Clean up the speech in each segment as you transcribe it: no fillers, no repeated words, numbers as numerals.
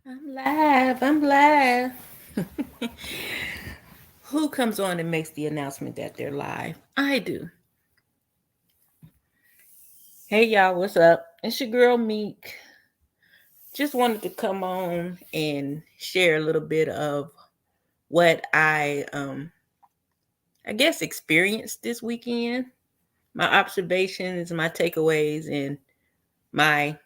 I'm live. I'm live. Who comes on and makes the announcement that they're live? I do. Hey, y'all, what's up? It's your girl Meek. Just wanted to come on and share a little bit of what I guess, experienced this weekend. My observations, my takeaways, and my,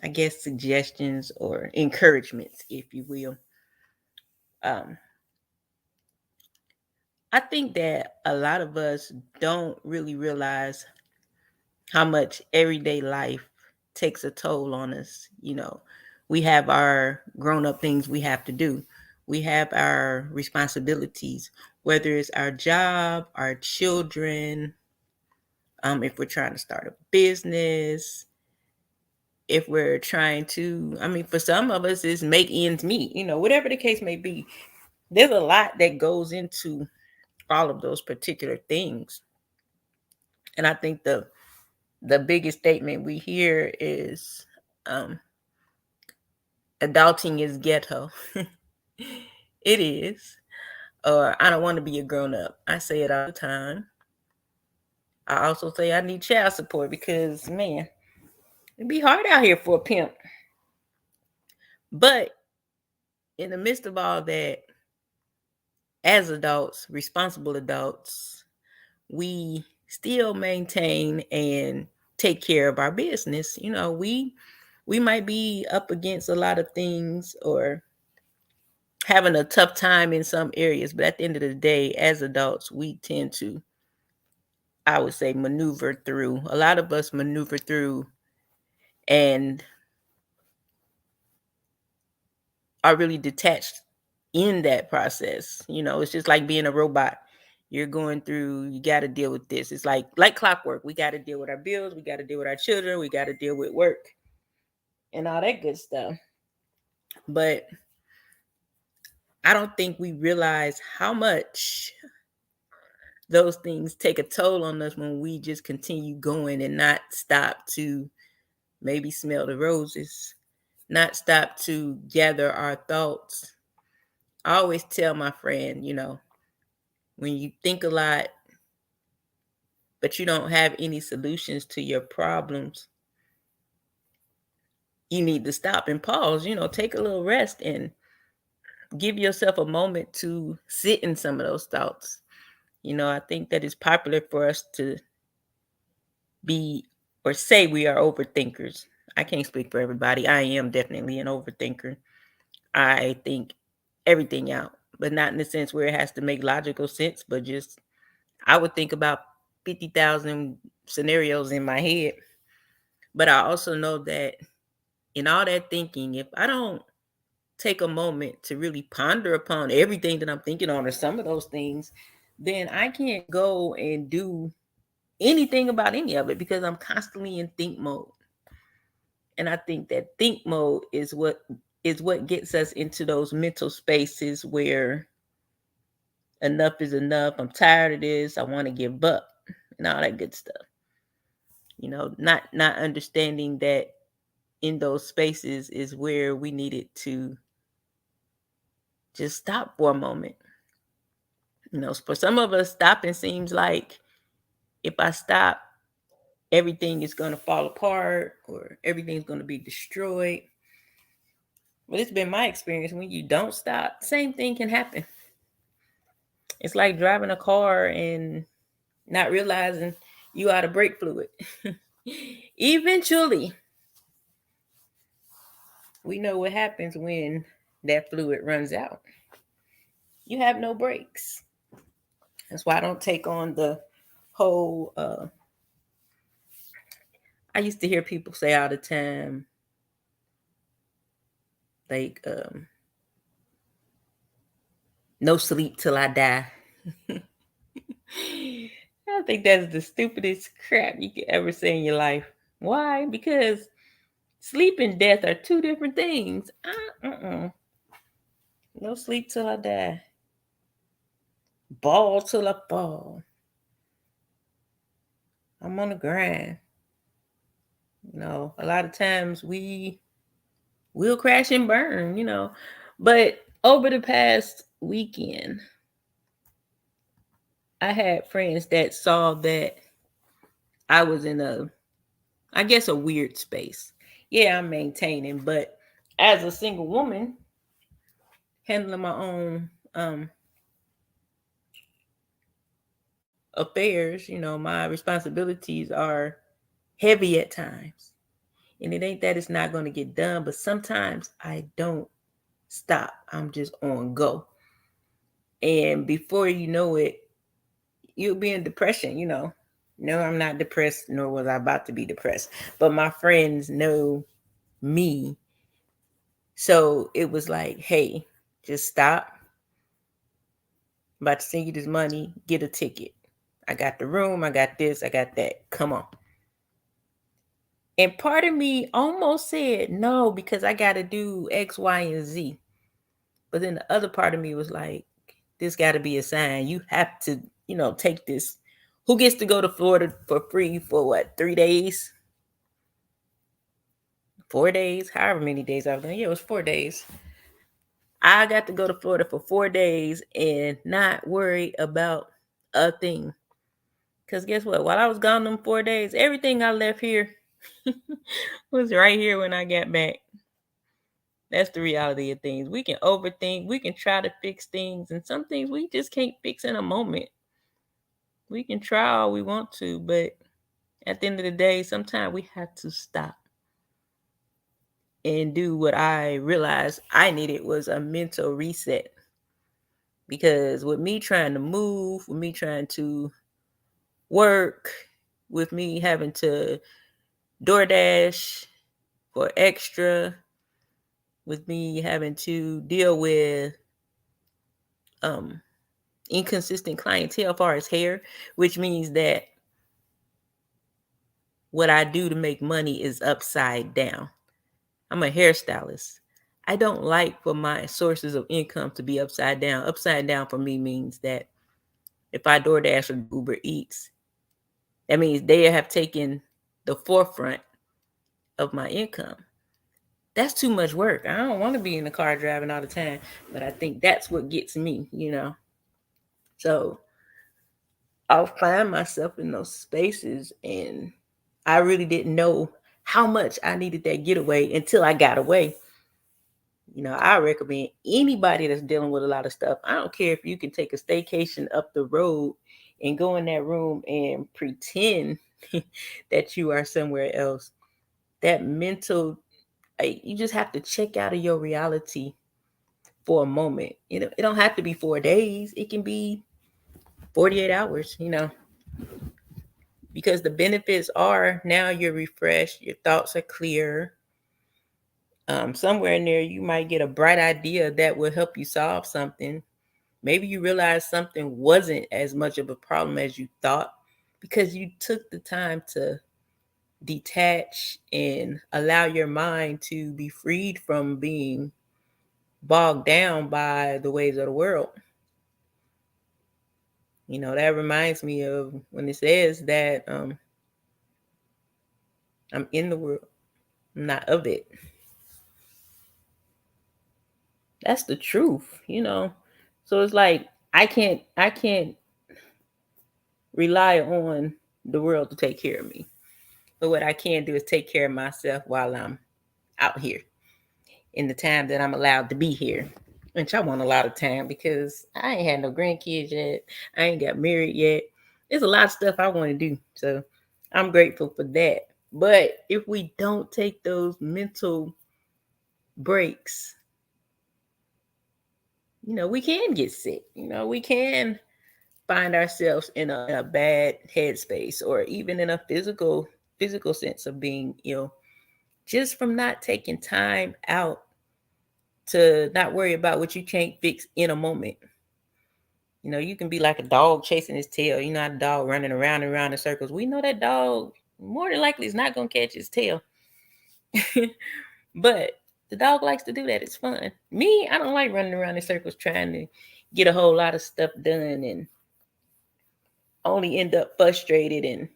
I guess, suggestions or encouragements, if you will. Um, I think that a lot of us don't really realize how much everyday life takes a toll on us. We have our grown up things we have to do, we have our responsibilities, whether it's our job, our children, if we're trying to start a business, if we're trying to, for some of us, is make ends meet, whatever the case may be. There's a lot that goes into all of those particular things. And I think the biggest statement we hear is um, adulting is ghetto. It is. Or I don't want to be a grown up. I say it all the time. I also say I need child support because, man, it'd be hard out here for a pimp. But in the midst of all that, as adults, responsible adults, we still maintain and take care of our business. We might be up against a lot of things or having a tough time in some areas, but at the end of the day, as adults, we tend to, I would say, maneuver through. A lot of us maneuver through and are really detached in that process. It's just like being a robot. You're going through, you got to deal with this. It's like clockwork. We got to deal with our bills, we got to deal with our children, we got to deal with work and all that good stuff. But I don't think we realize how much those things take a toll on us when we just continue going and not stop to maybe smell the roses, not stop to gather our thoughts. I always tell my friend, when you think a lot, but you don't have any solutions to your problems, you need to stop and pause, take a little rest and give yourself a moment to sit in some of those thoughts. I think that it's popular for us to be or say we are overthinkers. I can't speak for everybody. I am definitely an overthinker. I think everything out, but not in the sense where it has to make logical sense, but just I would think about 50,000 scenarios in my head. But I also know that in all that thinking, if I don't take a moment to really ponder upon everything that I'm thinking on or some of those things, then I can't go and do anything about any of it because I'm constantly in think mode. And I think that think mode is what gets us into those mental spaces where enough is enough. I'm tired of this. I want to give up and all that good stuff. Not understanding that in those spaces is where we needed to just stop for a moment. For some of us, stopping seems like if I stop, everything is going to fall apart or everything's going to be destroyed. But it's been my experience when you don't stop, same thing can happen. It's like driving a car and not realizing you out of brake fluid. Eventually, we know what happens when that fluid runs out. You have no brakes. That's why I don't take on the whole. I used to hear people say all the time, like, no sleep till I die. I think that's the stupidest crap you could ever say in your life. Why? Because sleep and death are two different things. No sleep till I die. Ball till I fall. I'm on the grind. A lot of times we we'll crash and burn, But over the past weekend, I had friends that saw that I was in I guess, a weird space. Yeah, I'm maintaining, but as a single woman, handling my own affairs, my responsibilities are heavy at times. And it ain't that it's not going to get done, but sometimes I don't stop. I'm just on go. And before you know it, you'll be in depression. No, I'm not depressed, nor was I about to be depressed. But my friends know me. So it was like, hey, just stop. I'm about to send you this money, get a ticket. I got the room, I got this, I got that. Come on. And part of me almost said no because I got to do X, Y, and Z. But then the other part of me was like, this got to be a sign. You have to, take this. Who gets to go to Florida for free for what, 3 days? 4 days? However many days I was there. Yeah, it was 4 days. I got to go to Florida for 4 days and not worry about a thing. Because guess what? While I was gone them 4 days, everything I left here was right here when I got back. That's the reality of things. We can overthink. We can try to fix things. And some things we just can't fix in a moment. We can try all we want to, but at the end of the day, sometimes we have to stop and do what I realized I needed was a mental reset. Because with me trying to move, with me trying to work, with me having to DoorDash for extra, with me having to deal with inconsistent clientele as far as hair, which means that what I do to make money is upside down. I'm a hairstylist. I don't like for my sources of income to be upside down. Upside down for me means that if I DoorDash or Uber Eats, that means they have taken the forefront of my income. That's too much work. I don't want to be in the car driving all the time, but I think that's what gets me, So I'll find myself in those spaces, and I really didn't know how much I needed that getaway until I got away. I recommend anybody that's dealing with a lot of stuff. I don't care if you can take a staycation up the road and go in that room and pretend that you are somewhere else. That mental, you just have to check out of your reality for a moment. It don't have to be 4 days. It can be 48 hours, because the benefits are now you're refreshed, your thoughts are clear. Somewhere in there, you might get a bright idea that will help you solve something. Maybe you realize something wasn't as much of a problem as you thought because you took the time to detach and allow your mind to be freed from being bogged down by the ways of the world. That reminds me of when it says that I'm in the world, I'm not of it. That's the truth. So it's like I can't rely on the world to take care of me. But what I can do is take care of myself while I'm out here in the time that I'm allowed to be here. Which I want a lot of time because I ain't had no grandkids yet. I ain't got married yet. There's a lot of stuff I want to do. So I'm grateful for that. But if we don't take those mental breaks, we can get sick. We can find ourselves in a bad headspace or even in a physical sense of being ill just from not taking time out to not worry about what you can't fix in a moment. You can be like a dog chasing his tail. You know how a dog running around and around in circles. We know that dog more than likely is not going to catch his tail. But the dog likes to do that. It's fun. Me, I don't like running around in circles trying to get a whole lot of stuff done and only end up frustrated. And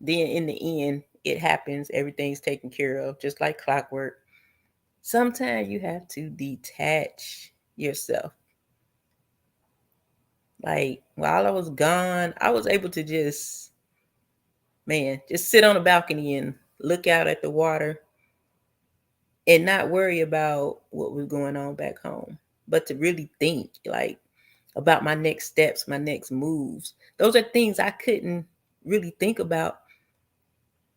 then in the end, it happens. Everything's taken care of, just like clockwork. sometimes you have to detach yourself. Like while I was gone, I was able to just sit on the balcony and look out at the water and not worry about what was going on back home, but to really think like about my next steps, my next moves. Those are things I couldn't really think about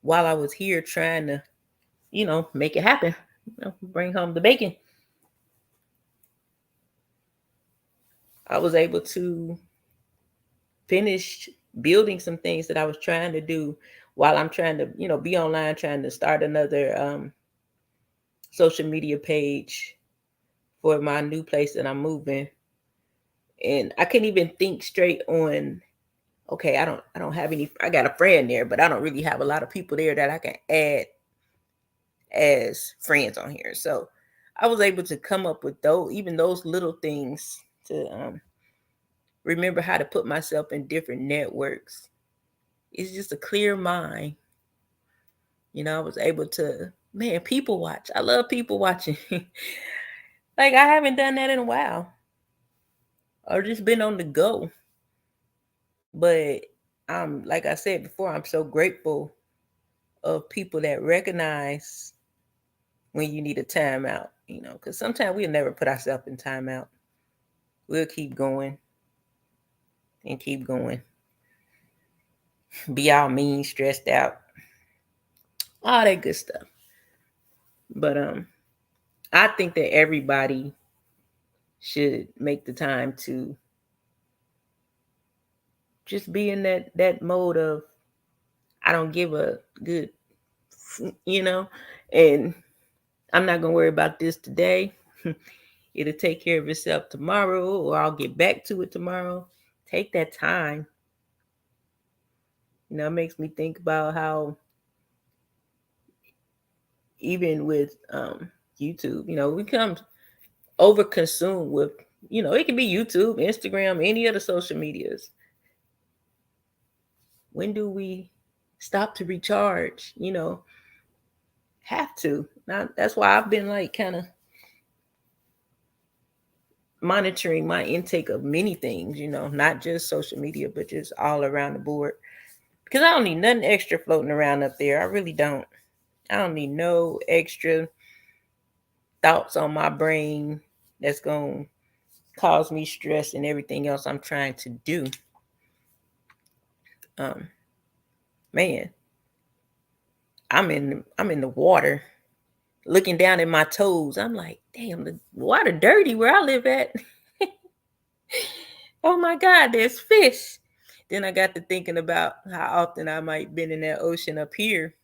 while I was here trying to, make it happen, bring home the bacon. I was able to finish building some things that I was trying to do while I'm trying to, be online, trying to start another social media page for my new place that I'm moving. And I couldn't even think straight on, okay, I don't have any, I got a friend there, but I don't really have a lot of people there that I can add as friends on here. So I was able to come up with those little things to remember how to put myself in different networks. It's just a clear mind. I was able to, people watch. I love people watching. Like I haven't done that in a while. Or just been on the go. But like I said before, I'm so grateful of people that recognize when you need a timeout, because sometimes we'll never put ourselves in timeout. We'll keep going and keep going. Be all mean, stressed out, all that good stuff. But I think that everybody should make the time to just be in that mode of I don't give a good, and I'm not gonna worry about this today. It'll take care of itself tomorrow, or I'll get back to it tomorrow. Take that time. It makes me think about how even with YouTube, we come over consumed with, it can be YouTube, Instagram, any of the social medias. When do we stop to recharge? Have to. Now, that's why I've been like kind of monitoring my intake of many things, not just social media, but just all around the board. Because I don't need nothing extra floating around up there. I really don't. I don't need no extra thoughts on my brain that's going to cause me stress and everything else I'm trying to do. Man, I'm in the water looking down at my toes. I'm like, damn, the water dirty where I live at. Oh my God, there's fish. Then I got to thinking about how often I might been in that ocean up here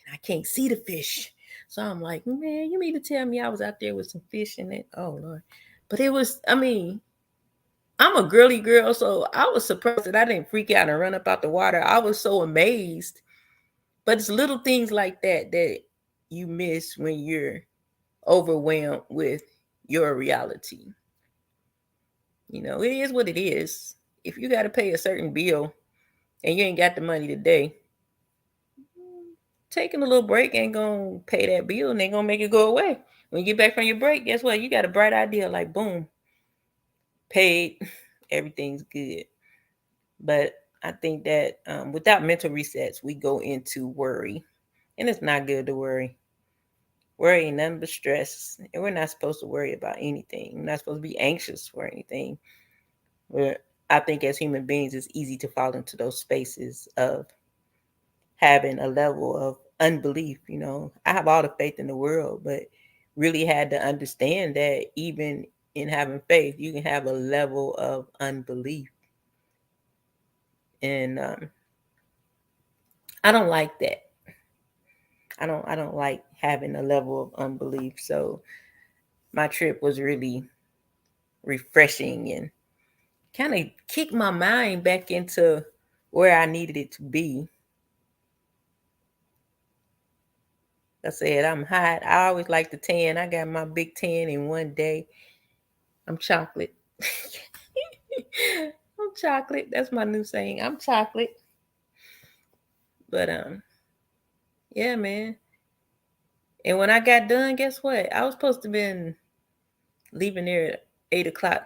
and I can't see the fish. So I'm like, man, you mean to tell me I was out there with some fish in it? Oh Lord. But it was, I'm a girly girl, so I was surprised that I didn't freak out and run up out the water. I was so amazed. But it's little things like that you miss when you're overwhelmed with your reality. It is what it is. If you got to pay a certain bill and you ain't got the money today, taking a little break ain't gonna pay that bill and ain't gonna make it go away. When you get back from your break, guess what? You got a bright idea, like boom, paid, everything's good. But I think that without mental resets, we go into worry, and it's not good to worry. Worry ain't nothing but stress, and we're not supposed to worry about anything. We're not supposed to be anxious for anything. I think as human beings, it's easy to fall into those spaces of having a level of unbelief. I have all the faith in the world, but really had to understand that even in having faith, you can have a level of unbelief. And I don't like that. I don't like having a level of unbelief. So my trip was really refreshing and kind of kicked my mind back into where I needed it to be. I said, I'm hot. I always like to tan. I got my big tan in one day. I'm chocolate. I'm chocolate. That's my new saying. I'm chocolate. But yeah, man. And when I got done, guess what? I was supposed to been leaving there at 8 o'clock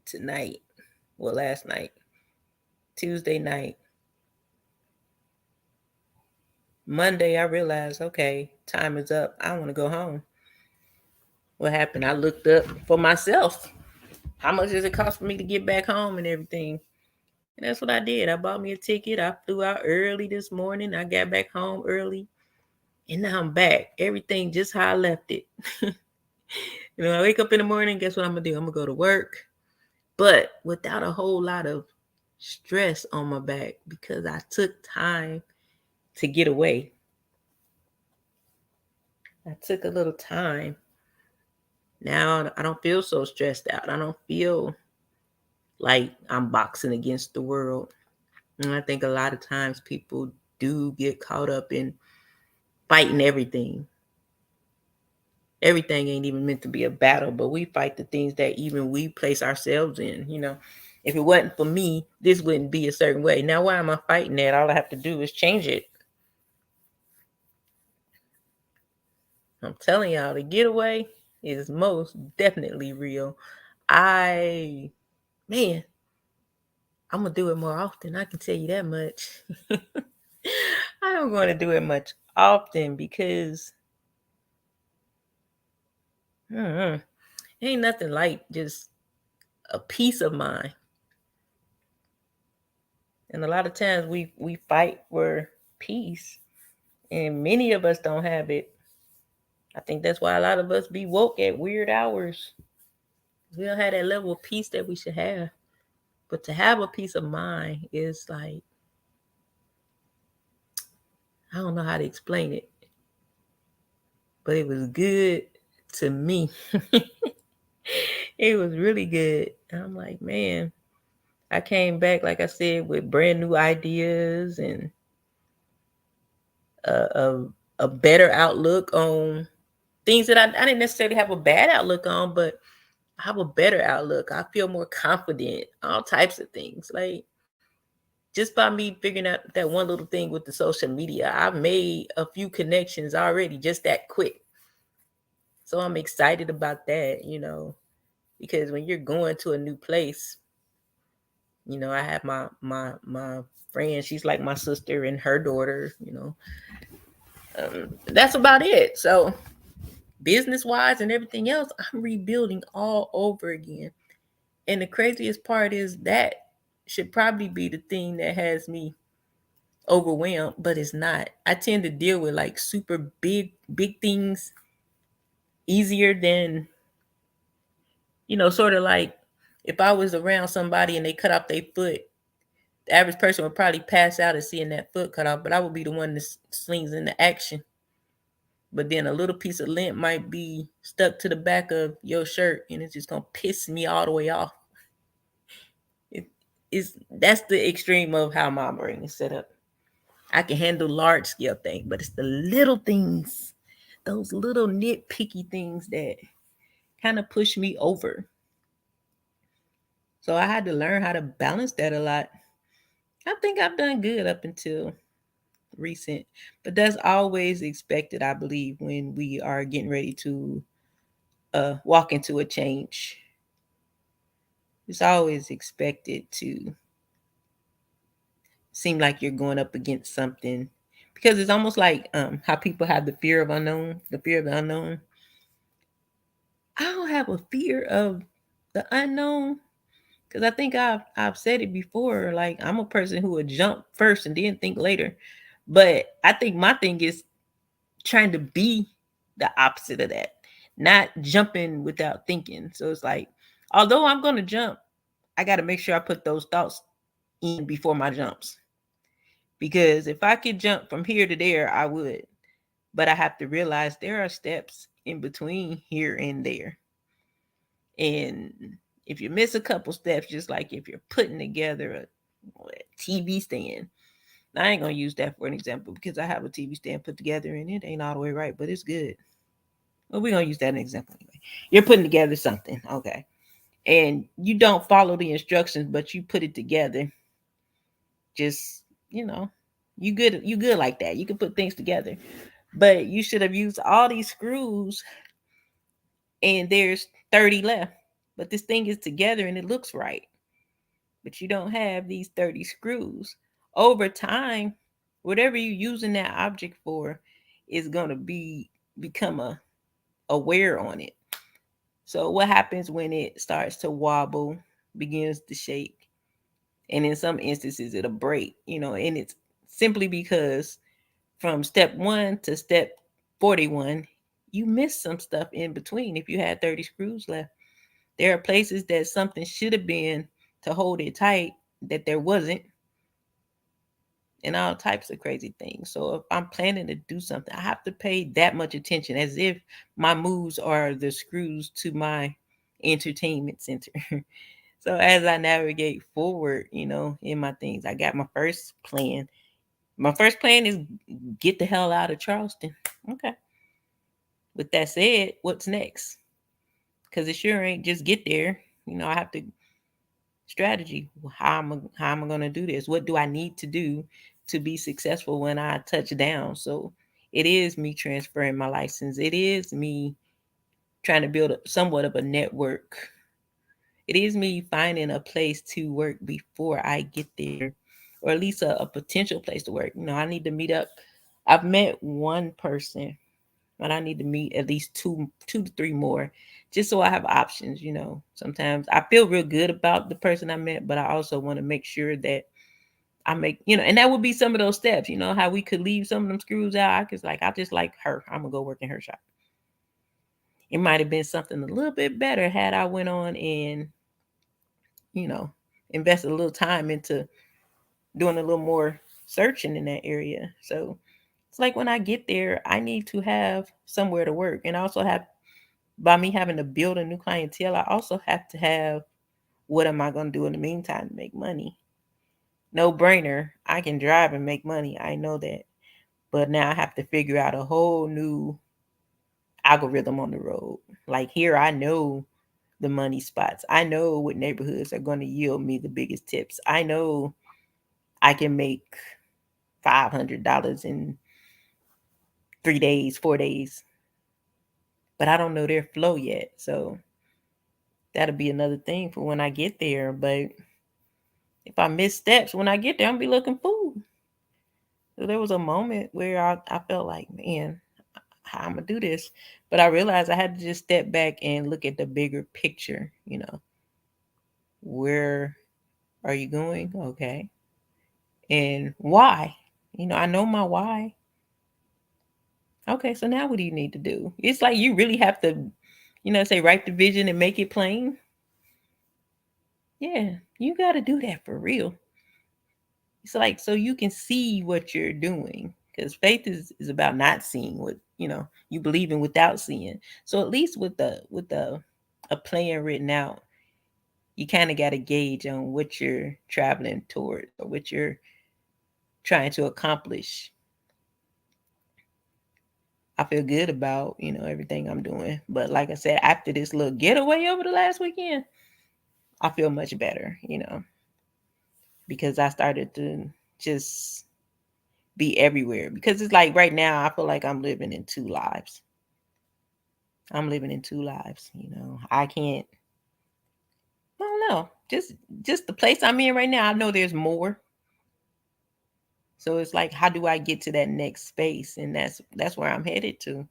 tonight. Well, last night. Tuesday night. Monday, I realized, okay, time is up. I want to go home. What happened? I looked up for myself. How much does it cost for me to get back home and everything? And that's what I did. I bought me a ticket. I flew out early this morning. I got back home early. And now I'm back. Everything just how I left it. I wake up in the morning, guess what I'm going to do? I'm going to go to work. But without a whole lot of stress on my back because I took time to get away. I took a little time. Now I don't feel so stressed out. I don't feel like I'm boxing against the world. And I think a lot of times people do get caught up in fighting everything. Everything ain't even meant to be a battle, but we fight the things that even we place ourselves in. If it wasn't for me, this wouldn't be a certain way. Now, why am I fighting that? All I have to do is change it. I'm telling y'all, the getaway is most definitely real. I'm going to do it more often. I can tell you that much. I'm going to do it much often because ain't nothing like just a peace of mind. And a lot of times we fight for peace, and many of us don't have it. I think that's why a lot of us be woke at weird hours. We don't have that level of peace that we should have. But to have a peace of mind is like, I don't know how to explain it, but it was good to me. It was really good. And I'm like, man, I came back, like I said, with brand new ideas and a better outlook on things that I didn't necessarily have a bad outlook on, but I have a better outlook. I feel more confident, all types of things. Like just by me figuring out that one little thing with the social media, I've made a few connections already just that quick. So I'm excited about that, because when you're going to a new place, I have my friend, she's like my sister and her daughter, that's about it. So business wise and everything else, I'm rebuilding all over again. And the craziest part is that should probably be the thing that has me overwhelmed, but it's not. I tend to deal with like super big things easier than, sort of like if I was around somebody and they cut off their foot, the average person would probably pass out at seeing that foot cut off, but I would be the one that slings into action. But then a little piece of lint might be stuck to the back of your shirt and it's just going to piss me all the way off. That's the extreme of how my brain is set up. I can handle large scale things, but it's the little things, those little nitpicky things that kind of push me over. So I had to learn how to balance that a lot. I think I've done good up until recent, but that's always expected, I believe, when we are getting ready to walk into a change. It's always expected to seem like you're going up against something, because it's almost like how people have the fear of unknown, the fear of the unknown. I don't have a fear of the unknown because I think I've said it before. Like I'm a person who would jump first and then think later, but I think my thing is trying to be the opposite of that, not jumping without thinking. So it's like, although I'm going to jump, I got to make sure I put those thoughts in before my jumps. Because if I could jump from here to there, I would. But I have to realize there are steps in between here and there. And if you miss a couple steps, just like if you're putting together a TV stand, I ain't going to use that for an example because I have a TV stand put together and it ain't all the way right, but it's good. Well, we're going to use that as an example anyway. You're putting together something, okay, and you don't follow the instructions, but you put it together. Just, you good like that. You can put things together. But you should have used all these screws and there's 30 left. But this thing is together and it looks right. But you don't have these 30 screws. Over time, whatever you're using that object for is going to become a wear on it. So what happens when it starts to wobble, begins to shake, and in some instances it'll break, and it's simply because from step 1 to step 41, you missed some stuff in between. If you had 30 screws left, there are places that something should have been to hold it tight that there wasn't, and all types of crazy things. So if I'm planning to do something, I have to pay that much attention, as if my moves are the screws to my entertainment center. So as I navigate forward, in my things, I got my first plan. My first plan is get the hell out of Charleston. Okay. With that said, what's next? Because it sure ain't just get there. I have to strategy. How am I going to do this? What do I need to do to be successful when I touch down? So it is me transferring my license. It is me trying to build somewhat of a network. It is me finding a place to work before I get there, or at least a potential place to work. I need to meet up. I've met one person, but I need to meet at least two to three more, just so I have options. Sometimes I feel real good about the person I met, but I also want to make sure that I make, and that would be some of those steps. How we could leave some of them screws out. I just like her. I'm gonna go work in her shop. It might have been something a little bit better had I went on and, invested a little time into doing a little more searching in that area. So it's like when I get there, I need to have somewhere to work. And I also have, by me having to build a new clientele, I also have to have, what am I going to do in the meantime to make money? No brainer. I can drive and make money. I know that. But now I have to figure out a whole new algorithm on the road. Like here, I know the money spots. I know what neighborhoods are going to yield me the biggest tips. I know I can make $500 in 3 days, 4 days, but I don't know their flow yet. So that'll be another thing for when I get there. But if I miss steps when I get there, I'm gonna be looking fool. So there was a moment where I felt like, man, how I'm gonna do this? But I realized I had to just step back and look at the bigger picture. Where are you going? Okay. And why? I know my why. Okay, so now what do you need to do? It's like you really have to, say write the vision and make it plain. Yeah, you got to do that for real. It's like so you can see what you're doing, because faith is about not seeing what you believe in without seeing. So at least with a plan written out, you kind of got to gauge on what you're traveling towards or what you're trying to accomplish. I feel good about everything I'm doing, but like I said, after this little getaway over the last weekend, I feel much better. Because I started to just be everywhere. Because it's like right now, I feel like I'm living in two lives. I'm living in two lives. I can't. I don't know. Just the place I'm in right now. I know there's more. So it's like, how do I get to that next space? And that's where I'm headed to.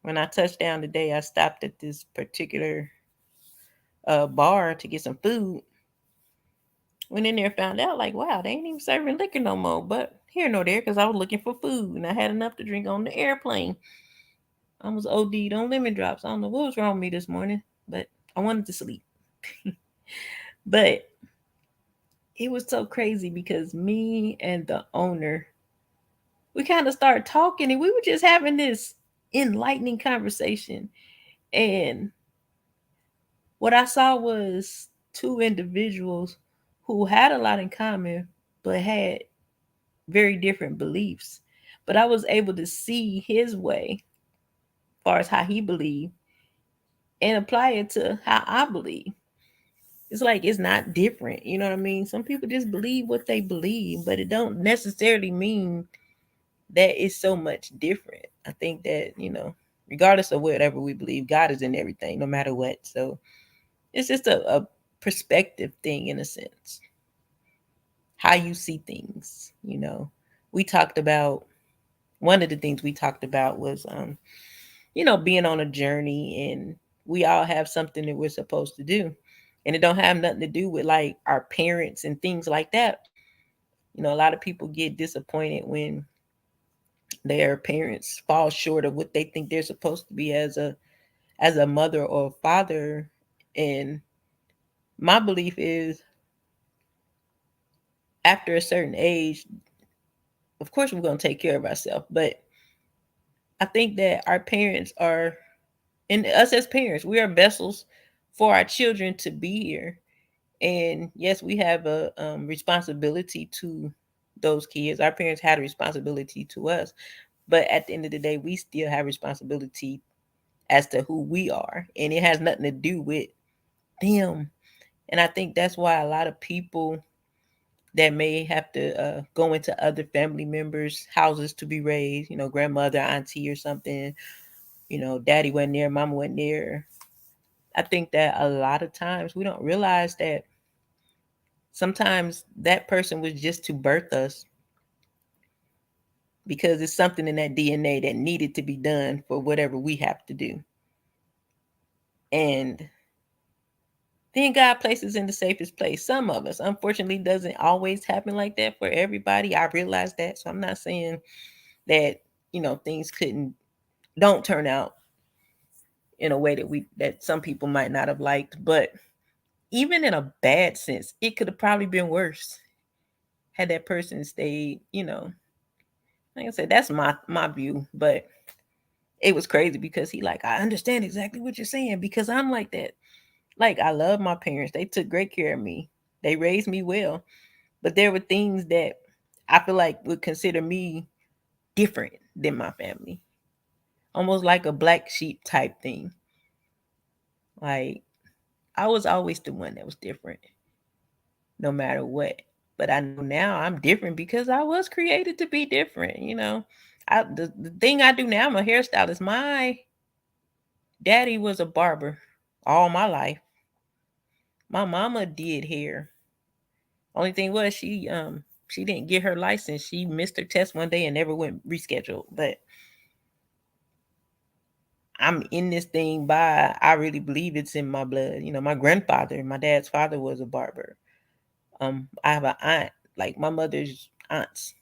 When I touched down today, I stopped at this particular bar to get some food. Went in there, found out like, wow, they ain't even serving liquor no more. But here nor there, because I was looking for food and I had enough to drink on the airplane. I was OD'd on lemon drops. I don't know what was wrong with me this morning, but I wanted to sleep. But it was so crazy because me and the owner, we kind of started talking and we were just having this enlightening conversation. And what I saw was two individuals who had a lot in common, but had very different beliefs. But I was able to see his way, as far as how he believed, and apply it to how I believe. It's like it's not different. You know what I mean? Some people just believe what they believe, but it don't necessarily mean that is so much different. I think that, regardless of whatever we believe, God is in everything, no matter what. So it's just a perspective thing in a sense, how you see things. We talked about, one of the things we talked about was, being on a journey, and we all have something that we're supposed to do. And it don't have nothing to do with like our parents and things like that. A lot of people get disappointed when their parents fall short of what they think they're supposed to be as a mother or father. And my belief is, after a certain age, of course we're going to take care of ourselves, but I think that our parents are, and us as parents, we are vessels for our children to be here. And yes, we have a responsibility to those kids. Our parents had a responsibility to us, but at the end of the day, we still have responsibility as to who we are, and it has nothing to do with them. And I think that's why a lot of people that may have to go into other family members' houses to be raised, grandmother, auntie, or something, daddy wasn't there, mama wasn't there. I think that a lot of times we don't realize that sometimes that person was just to birth us, because it's something in that DNA that needed to be done for whatever we have to do. And then God places in the safest place. Some of us, unfortunately, doesn't always happen like that for everybody. I realize that. So I'm not saying that, things don't turn out in a way that some people might not have liked. But even in a bad sense, it could have probably been worse had that person stayed. Like I said, that's my view. But it was crazy because he like, I understand exactly what you're saying, because I'm like that. Like, I love my parents. They took great care of me. They raised me well. But there were things that I feel like would consider me different than my family. Almost like a black sheep type thing. Like, I was always the one that was different, no matter what. But I know now I'm different because I was created to be different. The thing I do now, I'm a hairstylist. My daddy was a barber all my life. My mama did hair. Only thing was, she didn't get her license. She missed her test one day and never went rescheduled. But I'm in this thing by, I really believe it's in my blood. My grandfather, my dad's father, was a barber. I have an aunt, like my mother's aunts.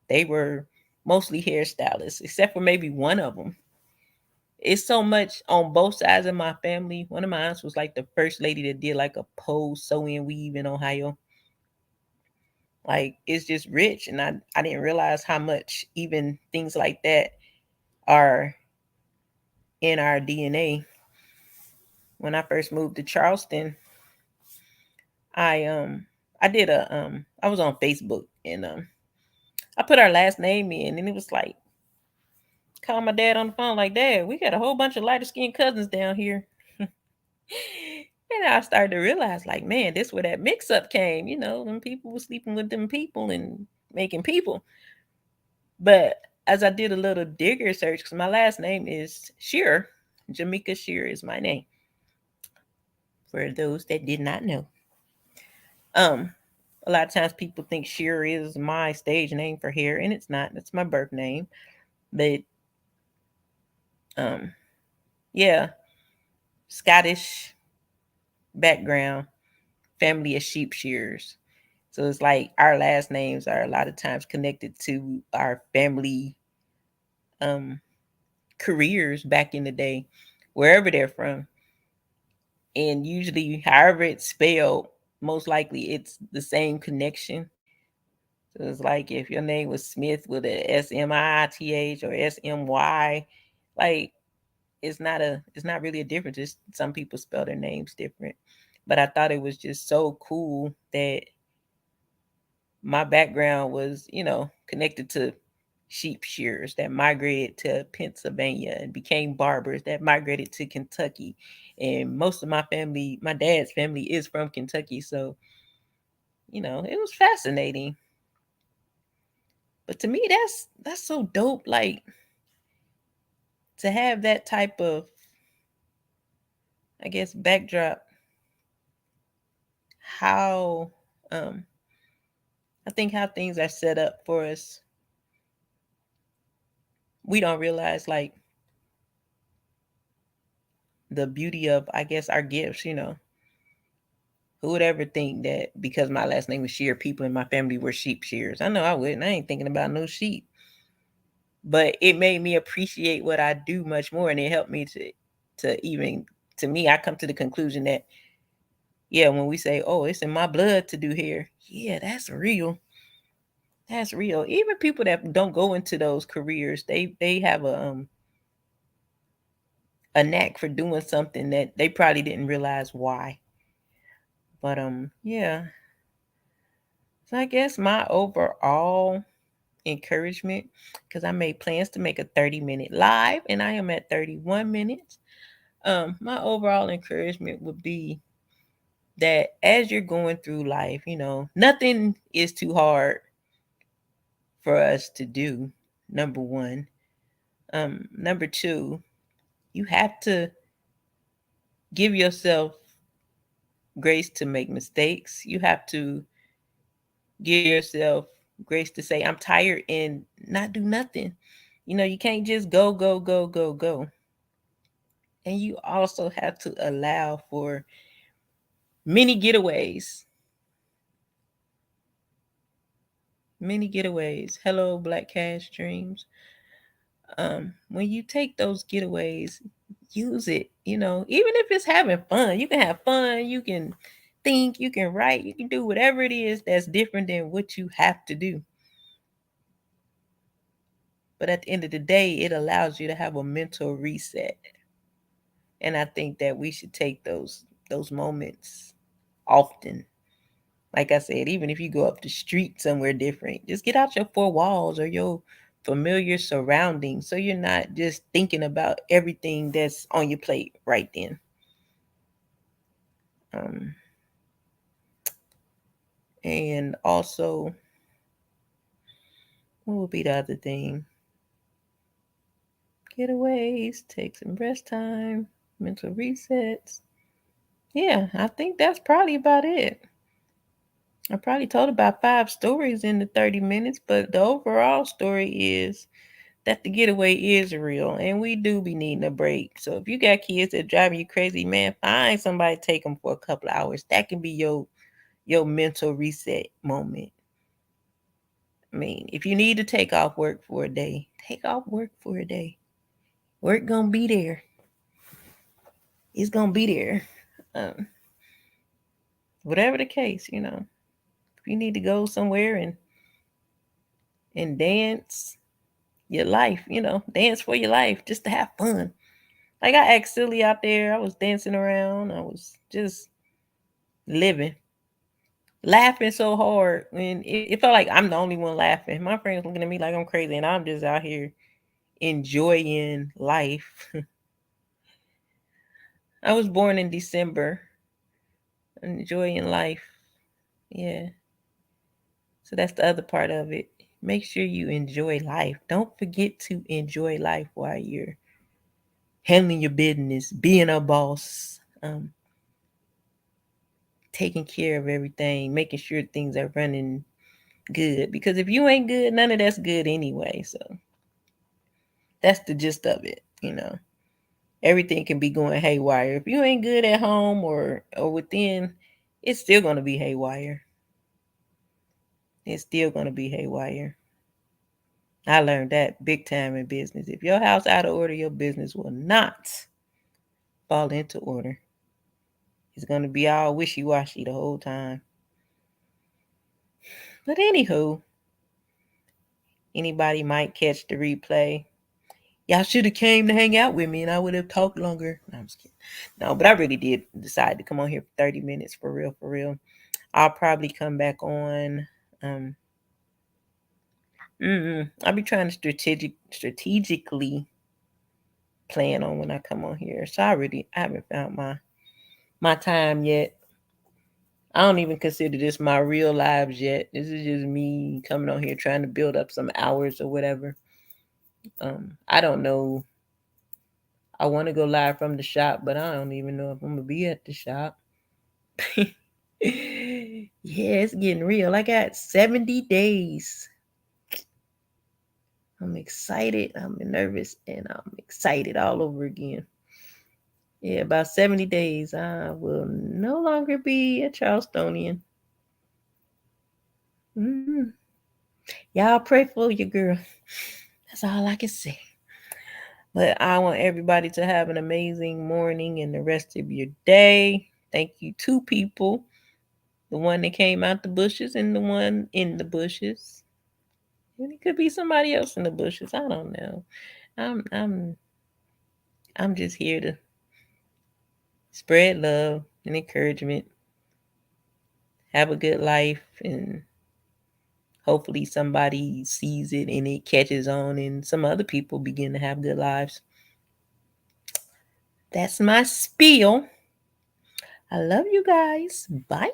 They were mostly hairstylists, except for maybe one of them. It's so much on both sides of my family. One of my aunts was like the first lady that did like a pose sew-in weave in Ohio. Like, it's just rich, and I didn't realize how much even things like that are in our DNA. When I first moved to Charleston, I did I was on Facebook, and I put our last name in, and it was like, call my dad on the phone like, Dad, we got a whole bunch of lighter skinned cousins down here. And I started to realize, like, man, this where that mix up came. When people were sleeping with them people and making people. But as I did a little digger search, because my last name is Shearer, Jamaica Shearer is my name, for those that did not know. Um, a lot of times people think Shearer is my stage name for hair, and it's not. It's my birth name. But yeah, Scottish background, family of sheep shearers. So it's like our last names are a lot of times connected to our family careers back in the day, wherever they're from. And usually, however it's spelled, most likely it's the same connection. So it's like if your name was Smith with a Smith or SMY, like, it's not really a difference. Just some people spell their names different. But I thought it was just so cool that my background was, connected to sheep shearers that migrated to Pennsylvania and became barbers that migrated to Kentucky. And most of my family, my dad's family, is from Kentucky. So, it was fascinating. But to me, that's so dope. Like, to have that type of, I guess, backdrop. How I think how things are set up for us, we don't realize like the beauty of, I guess, our gifts. Who would ever think that because my last name was Shear, people in my family were sheep shearers? I know I wouldn't. I ain't thinking about no sheep. But it made me appreciate what I do much more, and it helped me to even, to me, I come to the conclusion that, yeah, when we say, oh, it's in my blood to do hair, yeah, that's real. That's real. Even people that don't go into those careers, they have a knack for doing something that they probably didn't realize why. But yeah. So I guess my overall encouragement, because I made plans to make a 30-minute live and I am at 31 minutes. My overall encouragement would be that as you're going through life, nothing is too hard for us to do. Number one. Number two, you have to give yourself grace to make mistakes. You have to give yourself grace to say, I'm tired, and not do nothing. You can't just go, go, go, go, go. And you also have to allow for many getaways. Many getaways. Hello, Black Cash Dreams. When you take those getaways, use it. Even if it's having fun, you can have fun. You can think, you can write, you can do whatever it is that's different than what you have to do. But at the end of the day, it allows you to have a mental reset. And I think that we should take those moments often. Like I said, even if you go up the street somewhere different, just get out your four walls or your familiar surroundings, so you're not just thinking about everything that's on your plate right then. And also, what would be the other thing? Getaways, take some rest time, mental resets. Yeah, I think that's probably about it. I probably told about 5 stories in the 30 minutes, but the overall story is that the getaway is real, and we do be needing a break. So if you got kids that driving you crazy, man, find somebody to take them for a couple of hours. That can be your mental reset moment. I mean, if you need to take off work for a day, take off work for a day. Work gonna be there. It's gonna be there. Whatever the case, if you need to go somewhere and dance your life, dance for your life, just to have fun. Like, I act silly out there. I was dancing around. I was just living, laughing so hard, and it felt like I'm the only one laughing. My friends looking at me like I'm crazy, and I'm just out here enjoying life. I was born in December, enjoying life. Yeah. So that's the other part of it. Make sure you enjoy life. Don't forget to enjoy life while you're handling your business, being a boss, taking care of everything, making sure things are running good. Because if you ain't good, none of that's good anyway. So that's the gist of it. Everything can be going haywire. If you ain't good at home or within, it's still gonna be haywire. It's still gonna be haywire. I learned that big time in business. If your house out of order, your business will not fall into order. It's gonna be all wishy-washy the whole time. But anywho, anybody might catch the replay. Y'all should have came to hang out with me and I would have talked longer. No, I'm just kidding. No, but I really did decide to come on here for 30 minutes for real, for real. I'll probably come back on. I'll be trying to strategically plan on when I come on here. So I haven't found my time yet. I don't even consider this my real lives yet. This is just me coming on here trying to build up some hours or whatever. I don't know. I want to go live from the shop, but I don't even know if I'm gonna be at the shop. Yeah, it's getting real. I got 70 days. I'm excited. I'm nervous, and I'm excited all over again. Yeah, about 70 days, I will no longer be a Charlestonian. Mm. Y'all pray for your girl. That's all I can say. But I want everybody to have an amazing morning and the rest of your day. Thank you, two people. The one that came out the bushes and the one in the bushes. And it could be somebody else in the bushes. I don't know. I'm just here to spread love and encouragement. Have a good life, and hopefully somebody sees it and it catches on and some other people begin to have good lives. That's my spiel. I love you guys. Bye.